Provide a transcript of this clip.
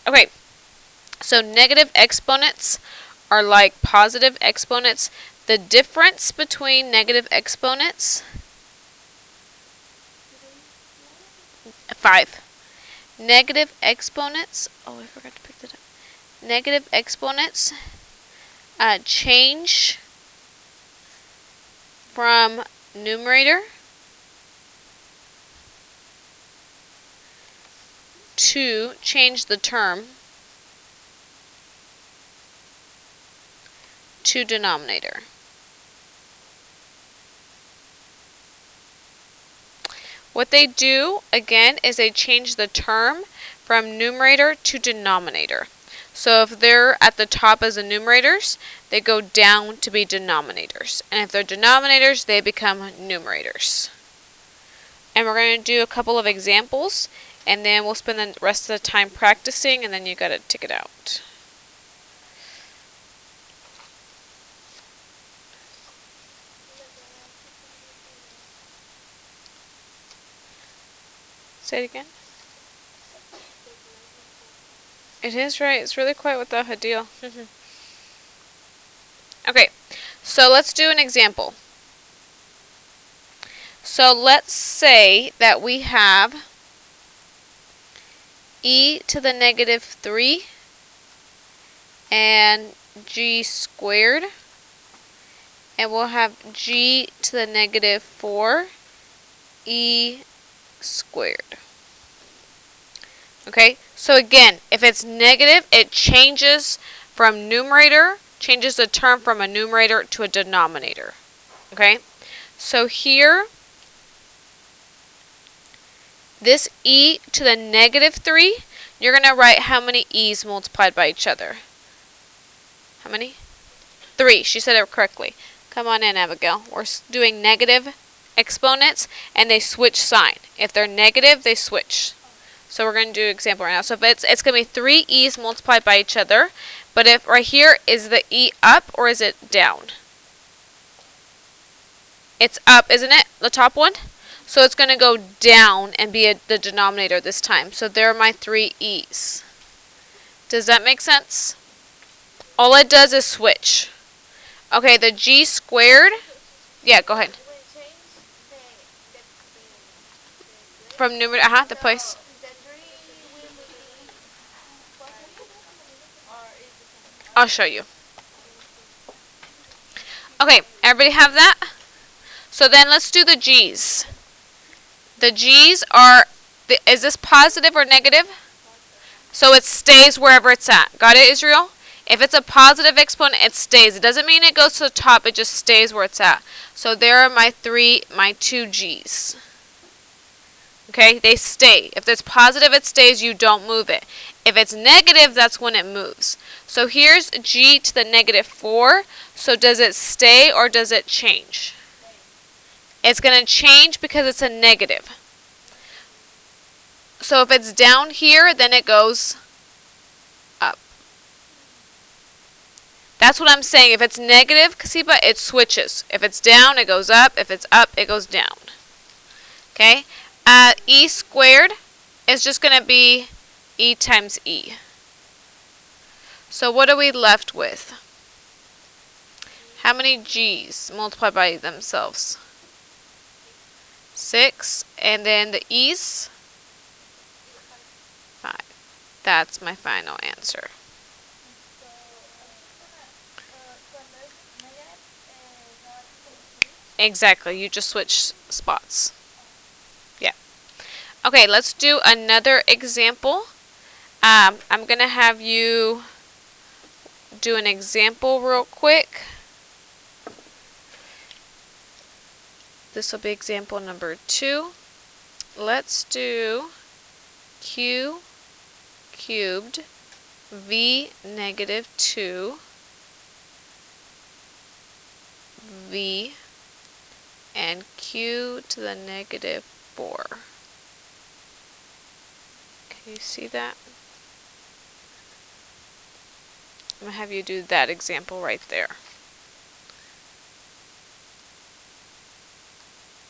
Okay, so negative exponents are like positive exponents. The difference between negative exponents, 5. Negative exponents, oh, I forgot to pick that up. Negative exponents change from numerator to change the term to denominator. What they do, again, is they change the term from numerator to denominator. So if they're at the top as the numerators, they go down to be denominators. And if they're denominators, they become numerators. And we're going to do a couple of examples, and then we'll spend the rest of the time practicing, and then you got to tick it out. Say it again. It is right. It's really quiet without a deal. Okay, so let's do an example. So let's say that we have e to the negative 3 and g squared, and we'll have g to the negative 4 e squared. Okay, so again, if it's negative, it changes from numerator, changes the term from a numerator to a denominator. Okay, so here, this e to the negative 3, you're going to write how many e's multiplied by each other. How many? 3. She said it correctly. Come on in, Abigail. We're doing negative exponents, and they switch sign. If they're negative, they switch. So we're going to do an example right now. So if it's going to be 3 e's multiplied by each other, but if right here, is the e up or is it down? It's up, isn't it? The top one? So it's going to go down and be the denominator this time. So there are my 3 e's. Does that make sense? All it does is switch. Okay, the g squared. Yeah, go ahead. From numerator, the place. I'll show you. Okay, everybody have that? So then let's do the g's. The g's are, is this positive or negative? So it stays wherever it's at. Got it, Israel? If it's a positive exponent, it stays. It doesn't mean it goes to the top. It just stays where it's at. So there are my 2 g's. Okay, they stay. If it's positive, it stays. You don't move it. If it's negative, that's when it moves. So here's g to the negative 4. So does it stay or does it change? It's going to change because it's a negative. So if it's down here, then it goes up. That's what I'm saying. If it's negative, Kasiba, it switches. If it's down, it goes up. If it's up, it goes down. Okay? E squared is just going to be e times e. So what are we left with? How many g's multiplied by themselves? 6. And then the e's? 5. That's my final answer. Exactly. You just switch spots. Yeah. Okay, let's do another example. I'm going to have you do an example real quick. This will be example number 2. Let's do q cubed v negative 2 v and q to the negative 4. Can you see that? I'm going to have you do that example right there.